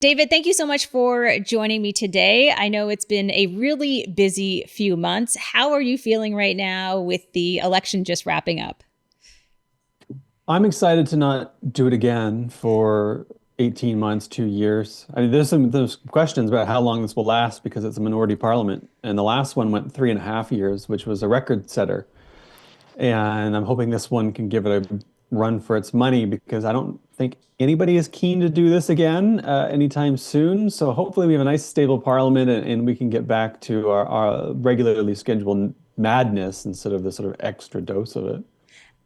David, thank you so much for joining me today. I know it's been a really busy few months. How are you feeling right now with the election just wrapping up? I'm excited to not do it again for 18 months, 2 years. I mean, there's questions about how long this will last because it's a minority parliament, and the last one went 3.5 years, which was a record setter. And I'm hoping this one can give it a run for its money because I don't think anybody is keen to do this again anytime soon. So hopefully we have a nice stable parliament and we can get back to our regularly scheduled madness instead of the sort of extra dose of it.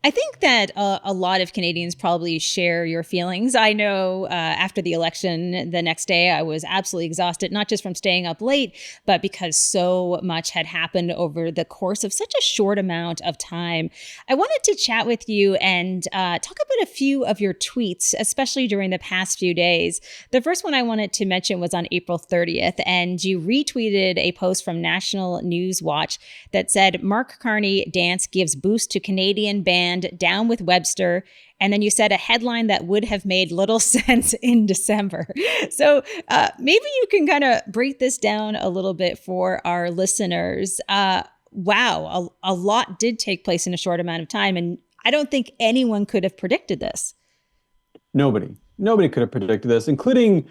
I think that a lot of Canadians probably share your feelings. I know after the election, the next day, I was absolutely exhausted, not just from staying up late, but because so much had happened over the course of such a short amount of time. I wanted to chat with you and talk about a few of your tweets, especially during the past few days. The first one I wanted to mention was on April 30th, and you retweeted a post from National News Watch that said, Mark Carney dance gives boost to Canadian band Down with Webster. And then you said a headline that would have made little sense in December. So maybe you can kind of break this down a little bit for our listeners. Wow, a lot did take place in a short amount of time. And I don't think anyone could have predicted this. Nobody could have predicted this, including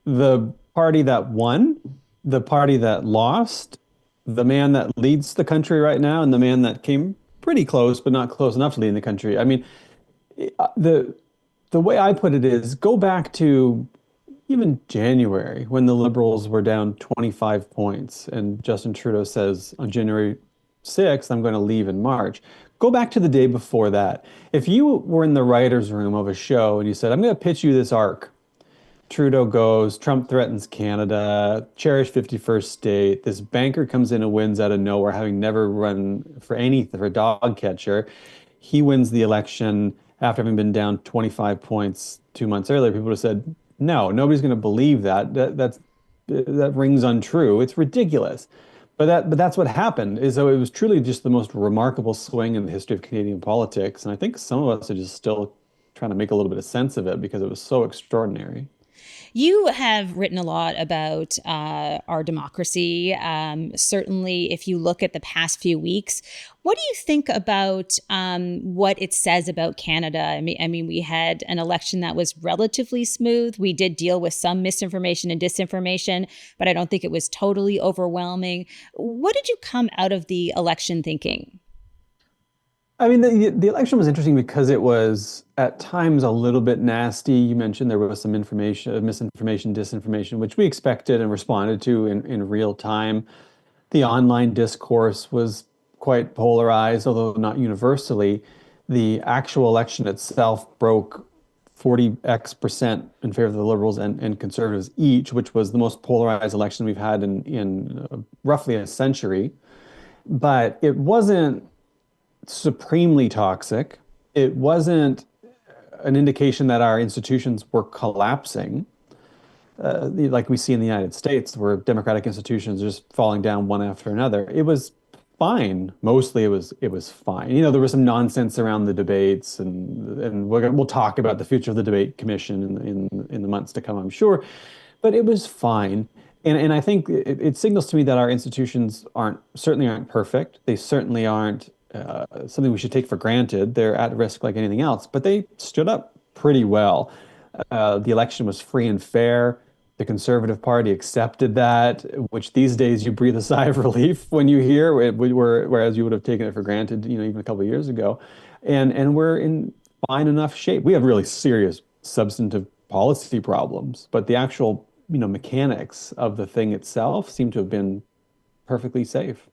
the party that won, the party that lost, the man that leads the country right now, and the man that came pretty close, but not close enough to lead the country. I mean, the the way I put it is go back to even January when the Liberals were down 25 points, and Justin Trudeau says on January 6th, I'm going to leave in March. Go back to the day before that. If you were in the writer's room of a show and you said, I'm going to pitch you this arc, Trudeau goes, Trump threatens Canada, cherish 51st state. This banker comes in and wins out of nowhere, having never run for anything, for a dog catcher. He wins the election after having been down 25 points 2 months earlier. People would have said, no, nobody's going to believe that. That rings untrue. It's ridiculous. But that's what happened. Is so it was truly just the most remarkable swing in the history of Canadian politics. And I think some of us are just still trying to make a little bit of sense of it because it was so extraordinary. You have written a lot about our democracy. Certainly, if you look at the past few weeks, what do you think about what it says about Canada? I mean, we had an election that was relatively smooth. We did deal with some misinformation and disinformation, but I don't think it was totally overwhelming. What did you come out of the election thinking? I mean, the election was interesting because it was at times a little bit nasty. You mentioned there was some information, misinformation, disinformation, which we expected and responded to in real time. The online discourse was quite polarized, although not universally. The actual election itself broke 40x percent in favor of the Liberals and Conservatives each, which was the most polarized election we've had in roughly a century. But it wasn't supremely toxic. It wasn't an indication that our institutions were collapsing, like we see in the United States, where democratic institutions are just falling down one after another. It was fine. Mostly, it was fine. You know, there was some nonsense around the debates, and we'll talk about the future of the debate commission in the months to come, I'm sure. But it was fine. And I think it signals to me that our institutions certainly aren't perfect. They certainly aren't something we should take for granted. They're at risk like anything else, but they stood up pretty well. The election was free and fair. The Conservative Party accepted that, which these days you breathe a sigh of relief when you hear, whereas you would have taken it for granted, even a couple of years ago. And we're in fine enough shape. We have really serious substantive policy problems, but the actual, mechanics of the thing itself seem to have been perfectly safe.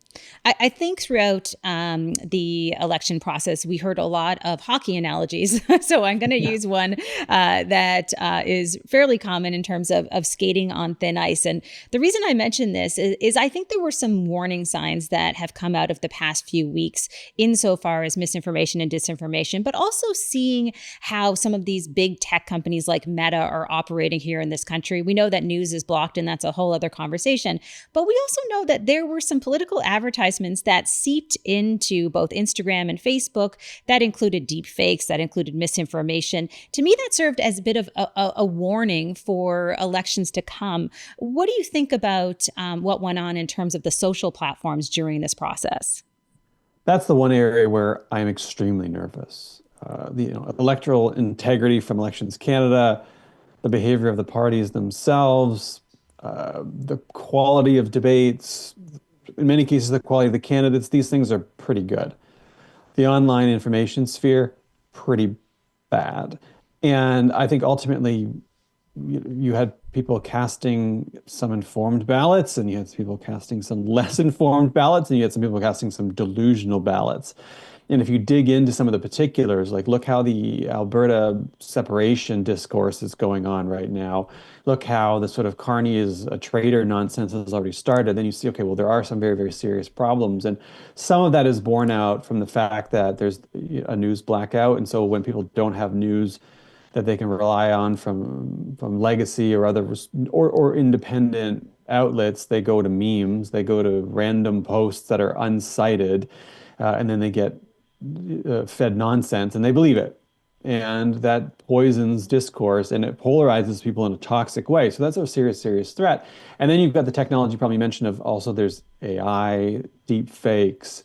I think throughout the election process, we heard a lot of hockey analogies. So I'm going to Yeah. use one that is fairly common in terms of skating on thin ice. And the reason I mention this is I think there were some warning signs that have come out of the past few weeks insofar as misinformation and disinformation, but also seeing how some of these big tech companies like Meta are operating here in this country. We know that news is blocked, and that's a whole other conversation. But we also know that there were some political advertisements that seeped into both Instagram and Facebook that included deep fakes, that included misinformation. To me, that served as a bit of a warning for elections to come. What do you think about what went on in terms of the social platforms during this process? That's the one area where I'm extremely nervous. The electoral integrity from Elections Canada, the behavior of the parties themselves, the quality of debates, in many cases, the quality of the candidates, these things are pretty good. The online information sphere, pretty bad. And I think ultimately you had people casting some informed ballots, and you had people casting some less informed ballots, and you had some people casting some delusional ballots. And if you dig into some of the particulars, like look how the Alberta separation discourse is going on right now. Look how the sort of Carney is a traitor nonsense has already started. Then you see, okay, well, there are some very, very serious problems. And some of that is borne out from the fact that there's a news blackout. And so when people don't have news that they can rely on from legacy or other or independent outlets, they go to memes, they go to random posts that are unsighted, and then they get fed nonsense and they believe it. And that poisons discourse and it polarizes people in a toxic way. So that's a serious, serious threat. And then you've got the technology probably mentioned of also there's AI, deep fakes,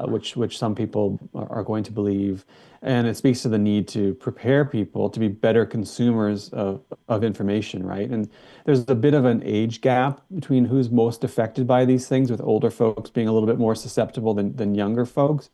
which some people are going to believe. And it speaks to the need to prepare people to be better consumers of information, right? And there's a bit of an age gap between who's most affected by these things, with older folks being a little bit more susceptible than younger folks.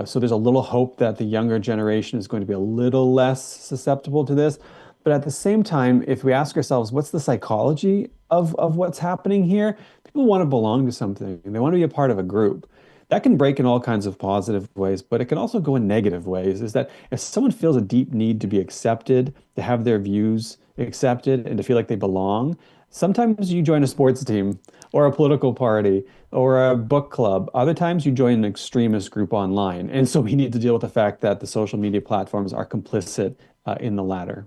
So there's a little hope that the younger generation is going to be a little less susceptible to this. But at the same time, if we ask ourselves, what's the psychology of what's happening here? People want to belong to something. They want to be a part of a group. That can break in all kinds of positive ways, but it can also go in negative ways. Is that if someone feels a deep need to be accepted, to have their views accepted, and to feel like they belong, sometimes you join a sports team or a political party or a book club. Other times you join an extremist group online. And so we need to deal with the fact that the social media platforms are complicit in the latter.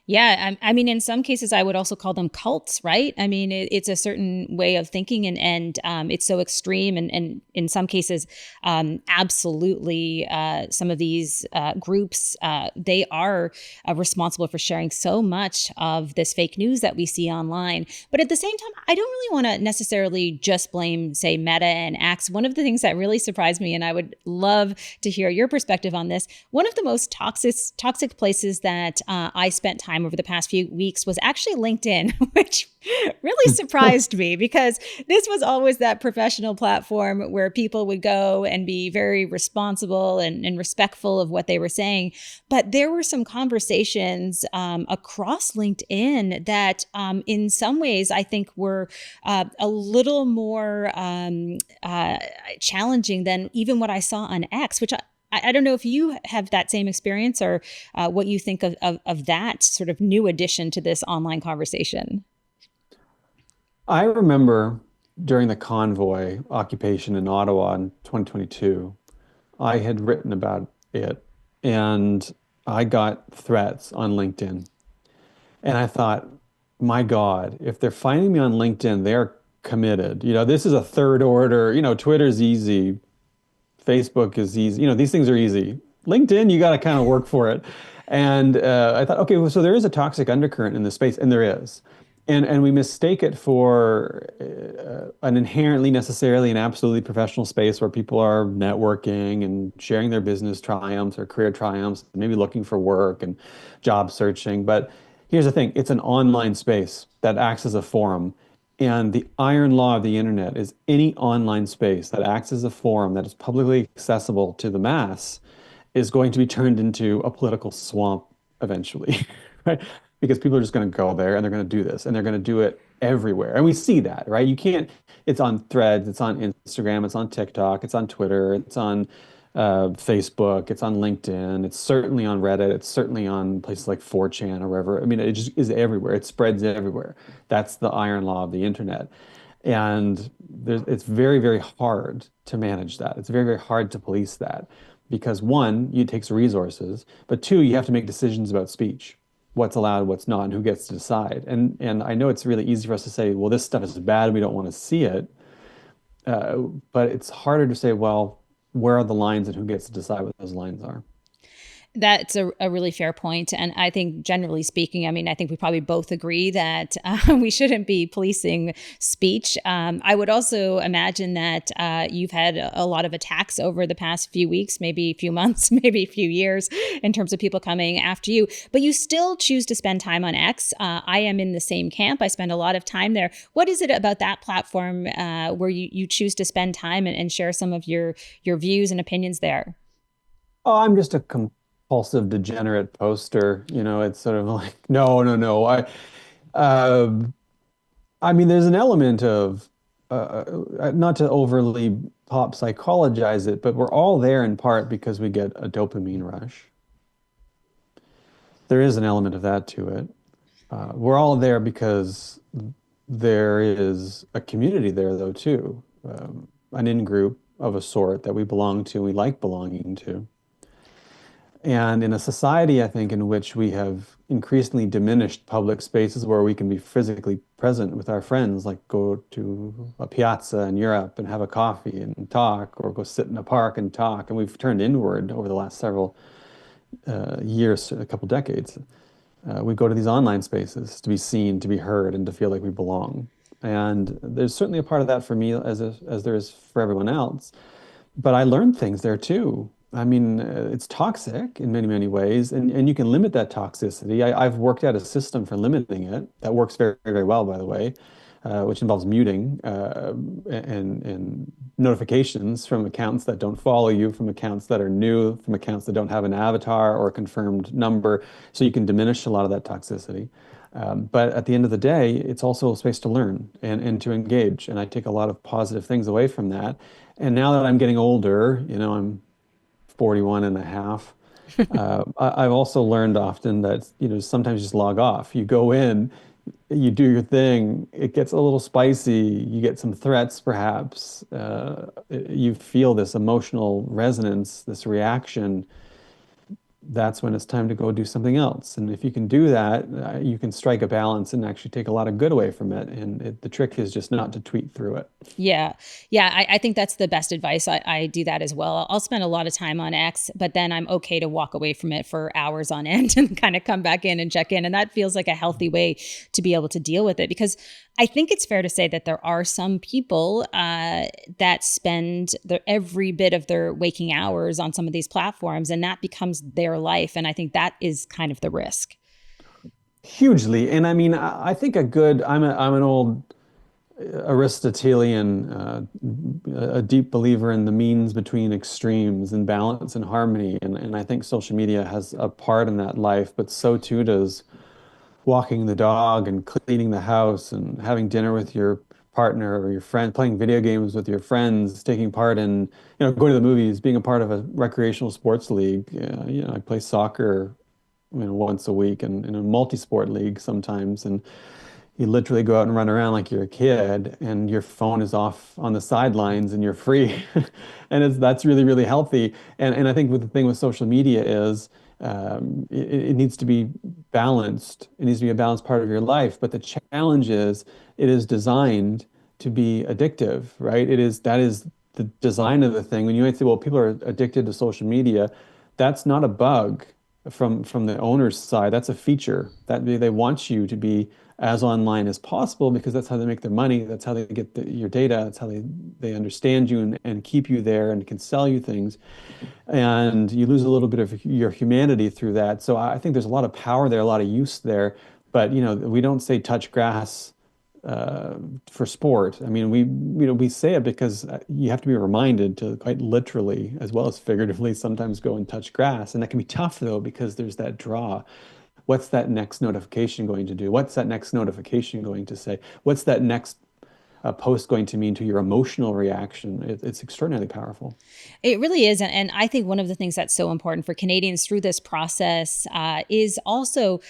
Yeah, I mean, in some cases, I would also call them cults, right? I mean, it's a certain way of thinking, and it's so extreme, and in some cases, absolutely, some of these groups they are responsible for sharing so much of this fake news that we see online. But at the same time, I don't really want to necessarily just blame, say, Meta and X. One of the things that really surprised me, and I would love to hear your perspective on this, one of the most toxic places that I spent time over the past few weeks was actually LinkedIn, which really surprised me because this was always that professional platform where people would go and be very responsible and respectful of what they were saying. But there were some conversations across LinkedIn that in some ways I think were a little more challenging than even what I saw on X, which I don't know if you have that same experience or what you think of that sort of new addition to this online conversation. I remember during the convoy occupation in Ottawa in 2022, I had written about it and I got threats on LinkedIn. And I thought, my God, if they're finding me on LinkedIn, they're committed. This is a third order, Twitter's easy, Facebook is easy. These things are easy. LinkedIn, you got to kind of work for it. And I thought, okay, well, so there is a toxic undercurrent in this space, and there is. And we mistake it for an inherently necessarily and absolutely professional space where people are networking and sharing their business triumphs or career triumphs, maybe looking for work and job searching. But here's the thing, it's an online space that acts as a forum. And the iron law of the internet is any online space that acts as a forum that is publicly accessible to the mass is going to be turned into a political swamp eventually, right? Because people are just going to go there and they're going to do this and they're going to do it everywhere. And we see that, right? You can't, it's on Threads, it's on Instagram, it's on TikTok, it's on Twitter, it's on Facebook, it's on LinkedIn, it's certainly on Reddit, it's certainly on places like 4chan or wherever. I mean, it just is everywhere. It spreads everywhere. That's the iron law of the internet. And it's very, very hard to manage that. It's very, very hard to police that because one, it takes resources, but two, you have to make decisions about speech, what's allowed, what's not, and who gets to decide. And I know it's really easy for us to say, well, this stuff is bad, we don't want to see it. But it's harder to say, well, where are the lines and who gets to decide what those lines are? That's a really fair point. And I think, generally speaking, I mean, I think we probably both agree that we shouldn't be policing speech. I would also imagine that you've had a lot of attacks over the past few weeks, maybe a few months, maybe a few years, in terms of people coming after you. But you still choose to spend time on X. I am in the same camp. I spend a lot of time there. What is it about that platform where you choose to spend time and share some of your views and opinions there? Oh, I'm just a compulsive degenerate poster. It's sort of like, no, no, no. Um, I mean, there's an element of, not to overly pop psychologize it, but we're all there in part because we get a dopamine rush. There is an element of that to it. We're all there because there is a community there, though, too. An in-group of a sort that we belong to, we like belonging to. And in a society, I think, in which we have increasingly diminished public spaces where we can be physically present with our friends, like go to a piazza in Europe and have a coffee and talk, or go sit in a park and talk. And we've turned inward over the last several years, a couple decades. We go to these online spaces to be seen, to be heard, and to feel like we belong. And there's certainly a part of that for me, as there is for everyone else. But I learned things there too. I mean, it's toxic in many, many ways, and you can limit that toxicity. I've worked out a system for limiting it that works very, very well, by the way, which involves muting and notifications from accounts that don't follow you, from accounts that are new, from accounts that don't have an avatar or a confirmed number, so you can diminish a lot of that toxicity. But at the end of the day, it's also a space to learn and to engage, and I take a lot of positive things away from that. And now that I'm getting older, I'm 41 and a half. I've also learned often that, sometimes just log off. You go in, you do your thing, it gets a little spicy, you get some threats perhaps, you feel this emotional resonance, this reaction. That's when it's time to go do something else. And if you can do that, you can strike a balance and actually take a lot of good away from it. And the trick is just not to tweet through it. Yeah. Yeah. I think that's the best advice. I do that as well. I'll spend a lot of time on X, but then I'm okay to walk away from it for hours on end and kind of come back in and check in. And that feels like a healthy way to be able to deal with it, because I think it's fair to say that there are some people that spend every bit of their waking hours on some of these platforms, and that becomes their life. And I think that is kind of the risk. Hugely. And I mean, I think I'm an old Aristotelian, a deep believer in the means between extremes and balance and harmony. And I think social media has a part in that life, but so too does walking the dog and cleaning the house and having dinner with your partner or your friend, playing video games with your friends, taking part in, going to the movies, being a part of a recreational sports league. I play soccer, once a week and in a multi-sport league sometimes. And you literally go out and run around like you're a kid, and your phone is off on the sidelines and you're free. And that's really, really healthy. And I think the thing with social media is, it needs to be balanced. It needs to be a balanced part of your life. But the challenge is it is designed to be addictive, right? That is the design of the thing. When you might say, well, people are addicted to social media, that's not a bug from the owner's side. That's a feature that they want you to be as online as possible, because that's how they make their money. That's how they get your data. That's how they understand you and keep you there and can sell you things. And you lose a little bit of your humanity through that. So I think there's a lot of power there, a lot of use there. But we don't say touch grass for sport. I mean, we say it because you have to be reminded to, quite literally as well as figuratively, sometimes go and touch grass. And that can be tough, though, because there's that draw. What's that next notification going to do? What's that next notification going to say? What's that next post going to mean to your emotional reaction? It's extraordinarily powerful. It really is. And I think one of the things that's so important for Canadians through this process is also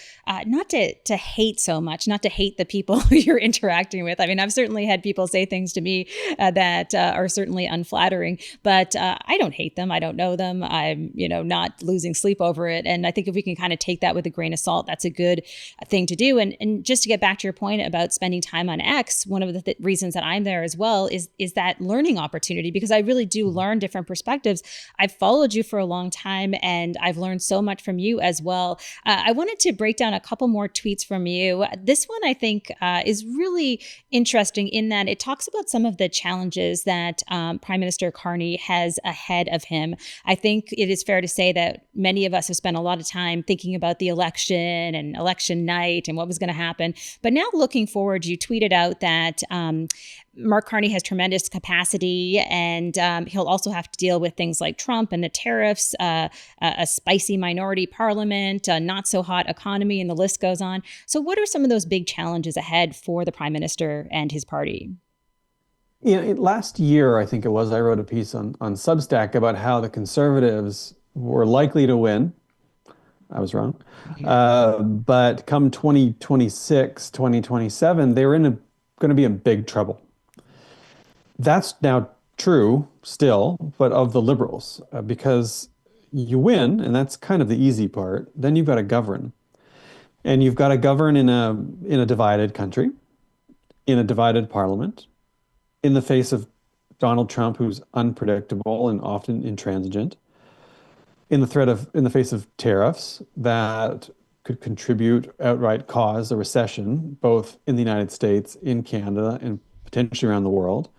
not to hate so much, not to hate the people you're interacting with. I mean, I've certainly had people say things to me that are certainly unflattering, but I don't hate them. I don't know them. I'm, not losing sleep over it. And I think if we can kind of take that with a grain of salt, that's a good thing to do. And just to get back to your point about spending time on X, one of the reasons reasons that I'm there as well is that learning opportunity, because I really do learn different perspectives. I've followed you for a long time, and I've learned so much from you as well. I wanted to break down a couple more tweets from you. This one I think is really interesting in that it talks about some of the challenges that Prime Minister Carney has ahead of him. I think it is fair to say that many of us have spent a lot of time thinking about the election and election night and what was going to happen. But now looking forward, you tweeted out that Mark Carney has tremendous capacity, and he'll also have to deal with things like Trump and the tariffs, a spicy minority parliament, a not so hot economy, and the list goes on. So what are some of those big challenges ahead for the Prime Minister and his party? Last year, I think it was, I wrote a piece on Substack about how the conservatives were likely to win. I was wrong. But come 2026, 2027, they were going to be in big trouble. That's now true still, but of the liberals, because you win, and that's kind of the easy part. Then you've got to govern. And you've got to govern in a divided country, in a divided parliament, in the face of Donald Trump, who's unpredictable and often intransigent, in the face of tariffs that could contribute, outright cause a recession, both in the United States, in Canada, and potentially around the world.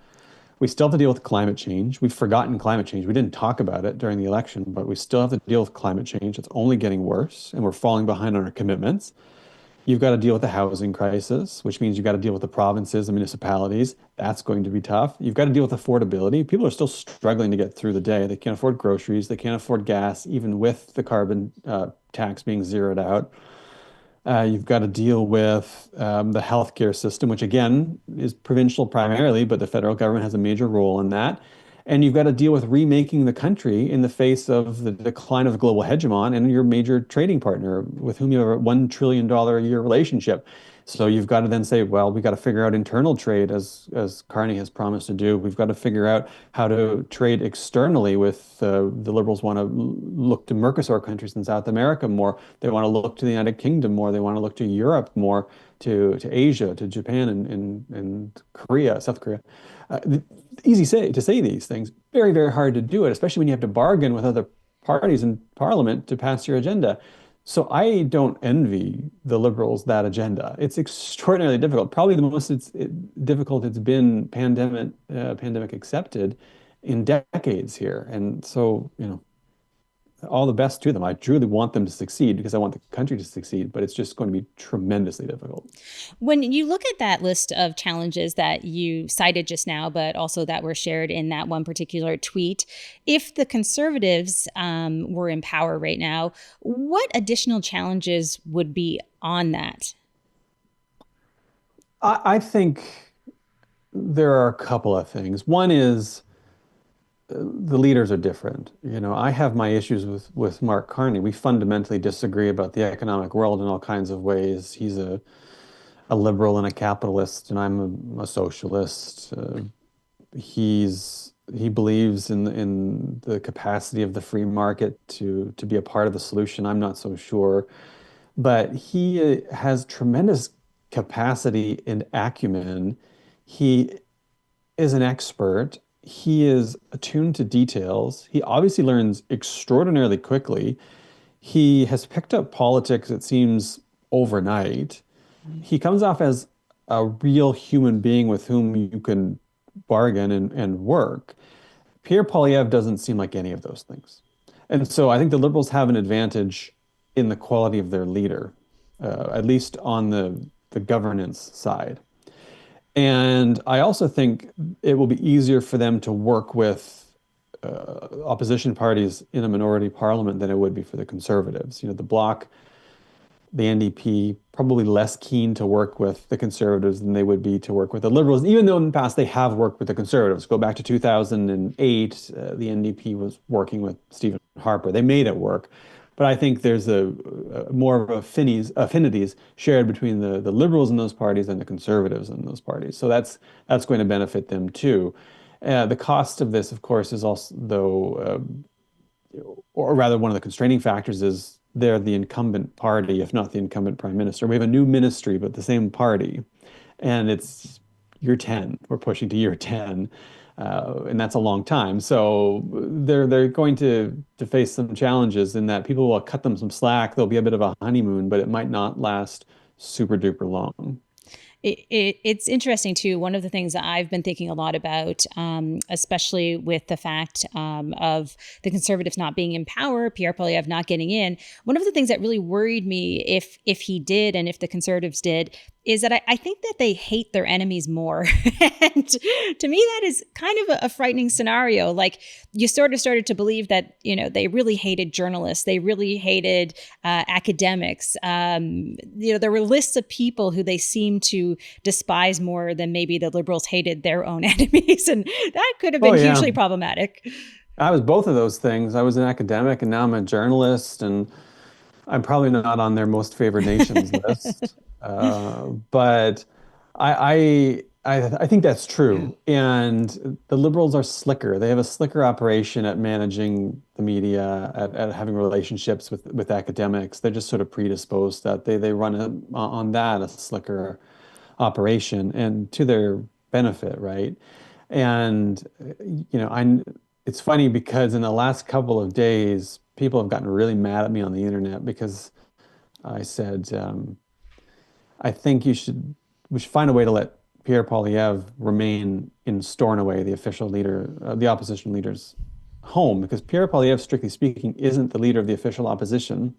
We still have to deal with climate change. We've forgotten climate change. We didn't talk about it during the election, but we still have to deal with climate change. It's only getting worse, and we're falling behind on our commitments. You've got to deal with the housing crisis, which means you've got to deal with the provinces and municipalities. That's going to be tough. You've got to deal with affordability. People are still struggling to get through the day. They can't afford groceries. They can't afford gas, even with the carbon tax being zeroed out. You've got to deal with the healthcare system, which again is provincial primarily, but the federal government has a major role in that. And you've got to deal with remaking the country in the face of the decline of the global hegemon and your major trading partner with whom you have a $1 trillion a year relationship. So you've got to then say, well, we've got to figure out internal trade as Carney has promised to do. We've got to figure out how to trade externally with the liberals want to look to Mercosur countries in South America more. They want to look to the United Kingdom more. They want to look to Europe more, to Asia, to Japan and Korea, South Korea. Easy to say these things, very, very hard to do it, especially when you have to bargain with other parties in parliament to pass your agenda. So I don't envy the liberals that agenda. It's extraordinarily difficult. Probably the most difficult it's been pandemic accepted in decades here. And so, all the best to them. I truly want them to succeed because I want the country to succeed, but it's just going to be tremendously difficult. When you look at that list of challenges that you cited just now, but also that were shared in that one particular tweet, if the conservatives were in power right now, what additional challenges would be on that? I think there are a couple of things. One is the leaders are different. I have my issues with Mark Carney. We fundamentally disagree about the economic world in all kinds of ways. He's a liberal and a capitalist, and I'm a socialist. He believes in the capacity of the free market to be a part of the solution. I'm not so sure, but he has tremendous capacity and acumen. He is an expert. He is attuned to details. He obviously learns extraordinarily quickly. He has picked up politics, it seems, overnight. He comes off as a real human being with whom you can bargain and work. Pierre Poilievre doesn't seem like any of those things. And so I think the Liberals have an advantage in the quality of their leader, at least on the governance side. And I also think it will be easier for them to work with opposition parties in a minority parliament than it would be for the Conservatives. The Bloc, the NDP, probably less keen to work with the Conservatives than they would be to work with the Liberals, even though in the past they have worked with the Conservatives. Go back to 2008, the NDP was working with Stephen Harper. They made it work. But I think there's a more of affinities shared between the Liberals in those parties and the Conservatives in those parties. So that's going to benefit them too. The cost of this, of course, is also, though, or rather one of the constraining factors is they're the incumbent party, if not the incumbent prime minister. We have a new ministry, but the same party. And it's, year 10. We're pushing to year 10. And that's a long time. So they're going to face some challenges in that people will cut them some slack. There'll be a bit of a honeymoon, but it might not last super duper long. It's interesting too. One of the things that I've been thinking a lot about, especially with the fact of the Conservatives not being in power, Pierre Poilievre not getting in. One of the things that really worried me, if he did, and if the Conservatives did, is that I think that they hate their enemies more. And to me, that is kind of a frightening scenario. Like, you sort of started to believe that, they really hated journalists. They really hated academics. There were lists of people who they seemed to despise more than maybe the Liberals hated their own enemies. And that could have been hugely problematic. I was both of those things. I was an academic and now I'm a journalist, and I'm probably not on their most favored nations list. But I think that's true. And the Liberals are slicker. They have a slicker operation at managing the media, at having relationships with academics. They're just sort of predisposed that they run on that a slicker operation, and to their benefit, right? And it's funny because in the last couple of days, people have gotten really mad at me on the internet because I said, I think we should find a way to let Pierre Poilievre remain in Stornoway, the official leader, the opposition leader's home, because Pierre Poilievre, strictly speaking, isn't the leader of the official opposition,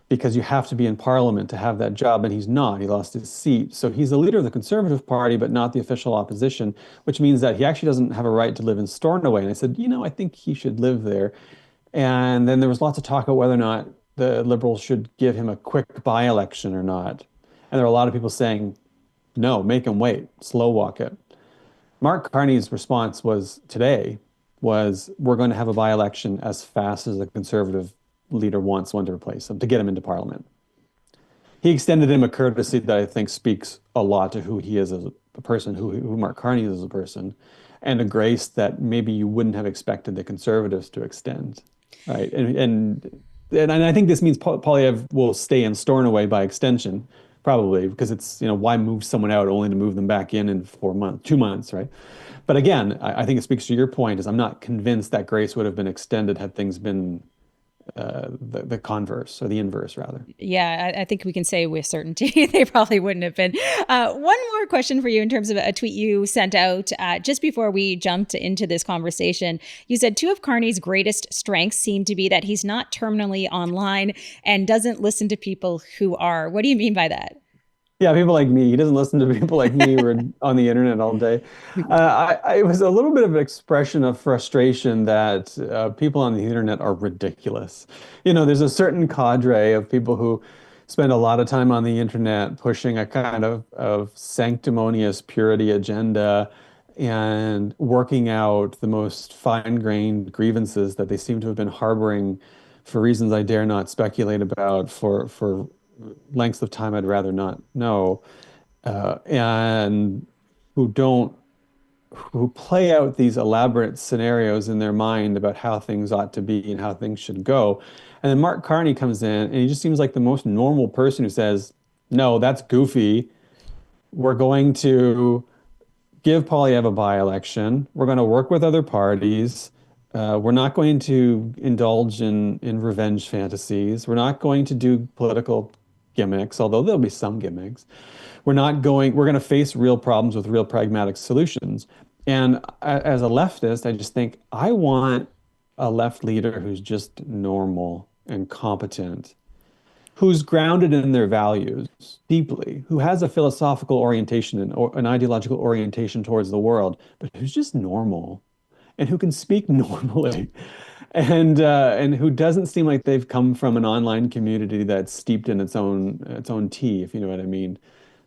because you have to be in Parliament to have that job, and he's not. He lost his seat. So he's the leader of the Conservative Party, but not the official opposition, which means that he actually doesn't have a right to live in Stornoway. And I said, I think he should live there. And then there was lots of talk about whether or not the Liberals should give him a quick by-election or not. And there were a lot of people saying, no, make him wait, slow walk it. Mark Carney's response today was, we're going to have a by-election as fast as the Conservative leader wants one to replace him, to get him into Parliament. He extended him a courtesy that I think speaks a lot to who he is as a person, who Mark Carney is as a person, and a grace that maybe you wouldn't have expected the Conservatives to extend, right? And I think this means Poilievre will stay in Stornoway by extension, probably, because it's, why move someone out only to move them back in 2 months, right? But again, I think it speaks to your point, is I'm not convinced that grace would have been extended had things been the converse, or the inverse, rather. Yeah, I think we can say with certainty they probably wouldn't have been. One more question for you in terms of a tweet you sent out just before we jumped into this conversation. You said 2 of Carney's greatest strengths seem to be that he's not terminally online and doesn't listen to people who are. What do you mean by that? Yeah, people like me. He doesn't listen to people like me who are on the internet all day. It was a little bit of an expression of frustration that people on the internet are ridiculous. There's a certain cadre of people who spend a lot of time on the internet pushing a kind of sanctimonious purity agenda and working out the most fine-grained grievances that they seem to have been harboring for reasons I dare not speculate about for lengths of time I'd rather not know, and who play out these elaborate scenarios in their mind about how things ought to be and how things should go. And then Mark Carney comes in, and he just seems like the most normal person who says, no, that's goofy. We're going to give Poilievre a by-election. We're going to work with other parties. We're not going to indulge in revenge fantasies. We're not going to do political gimmicks, although there'll be some gimmicks. We're going to face real problems with real pragmatic solutions. And as a leftist, I just think I want a left leader who's just normal and competent, who's grounded in their values deeply, who has a philosophical orientation and an ideological orientation towards the world, but who's just normal and who can speak normally. And who doesn't seem like they've come from an online community that's steeped in its own tea, if you know what I mean.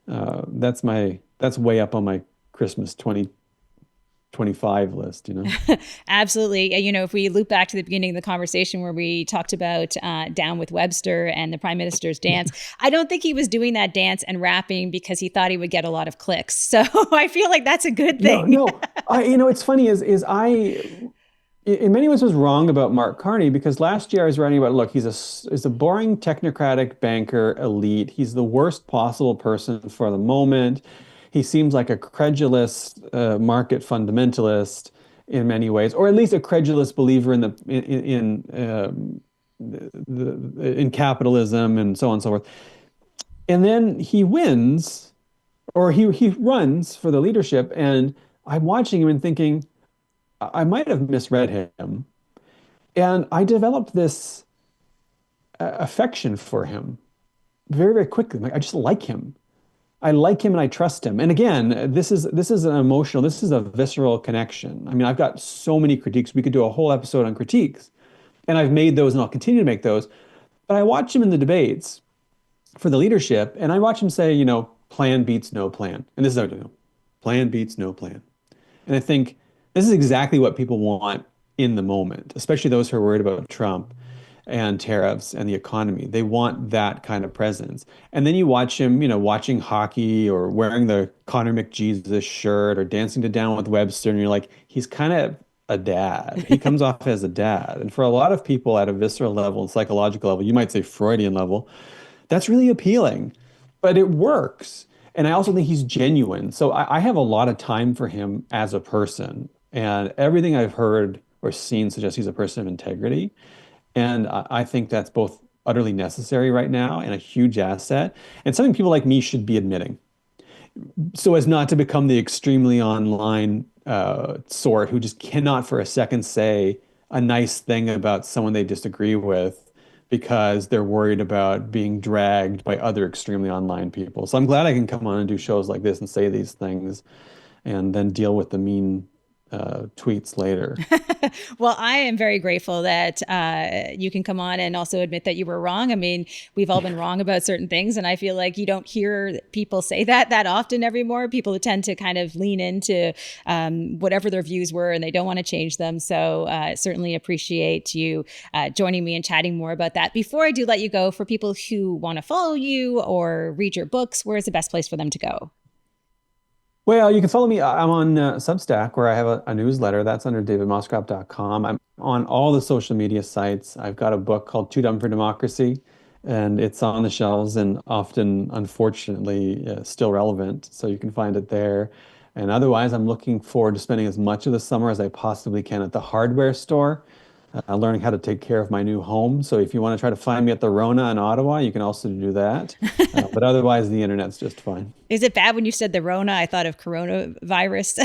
That's way up on my Christmas 2025 list, Absolutely. If we loop back to the beginning of the conversation where we talked about Down with Webster and the Prime Minister's dance, I don't think he was doing that dance and rapping because he thought he would get a lot of clicks. So I feel like that's a good thing. No. It's funny is I in many ways was wrong about Mark Carney, because last year I was writing about, look, he's a boring technocratic banker elite. He's the worst possible person for the moment. He seems like a credulous market fundamentalist in many ways, or at least a credulous believer in in capitalism and so on and so forth. And then he wins, or he runs for the leadership, and I'm watching him and thinking, I might have misread him. And I developed this affection for him very, very quickly. Like, I just like him. I like him and I trust him. And again, this is an emotional, this is a visceral connection. I mean, I've got so many critiques. We could do a whole episode on critiques, and I've made those and I'll continue to make those. But I watch him in the debates for the leadership, and I watch him say, plan beats no plan. And this is how I do. Plan beats no plan. And I think this is exactly what people want in the moment, especially those who are worried about Trump and tariffs and the economy. They want that kind of presence. And then you watch him, watching hockey or wearing the Connor McJesus shirt or dancing to Down with Webster, and you're like, he's kind of a dad. He comes off as a dad. And for a lot of people at a visceral level and psychological level, you might say Freudian level, that's really appealing, but it works. And I also think he's genuine. So I have a lot of time for him as a person. And everything I've heard or seen suggests he's a person of integrity. And I think that's both utterly necessary right now and a huge asset, and something people like me should be admitting, so as not to become the extremely online sort who just cannot for a second say a nice thing about someone they disagree with because they're worried about being dragged by other extremely online people. So I'm glad I can come on and do shows like this and say these things and then deal with the mean tweets later. Well, I am very grateful that you can come on and also admit that you were wrong. I mean, we've all been wrong about certain things, and I feel like you don't hear people say that often anymore. People tend to kind of lean into whatever their views were, and they don't want to change them. So certainly appreciate you joining me and chatting more about that. Before I do let you go, for people who want to follow you or read your books, where's the best place for them to go? Well, you can follow me. I'm on Substack, where I have a newsletter. That's under davidmoscrop.com. I'm on all the social media sites. I've got a book called Too Dumb for Democracy, and it's on the shelves and often, unfortunately, still relevant. So you can find it there. And otherwise, I'm looking forward to spending as much of the summer as I possibly can at the hardware store, learning how to take care of my new home. So if you want to try to find me at the Rona in Ottawa, you can also do that. But otherwise, the internet's just fine. Is it bad when you said the Rona? I thought of coronavirus.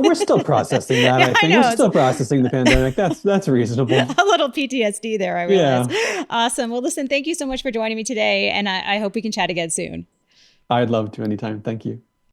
We're still processing that, I think. We're still processing the pandemic. That's reasonable. A little PTSD there, I realize. Yeah. Awesome. Well, listen, thank you so much for joining me today, and I hope we can chat again soon. I'd love to anytime. Thank you.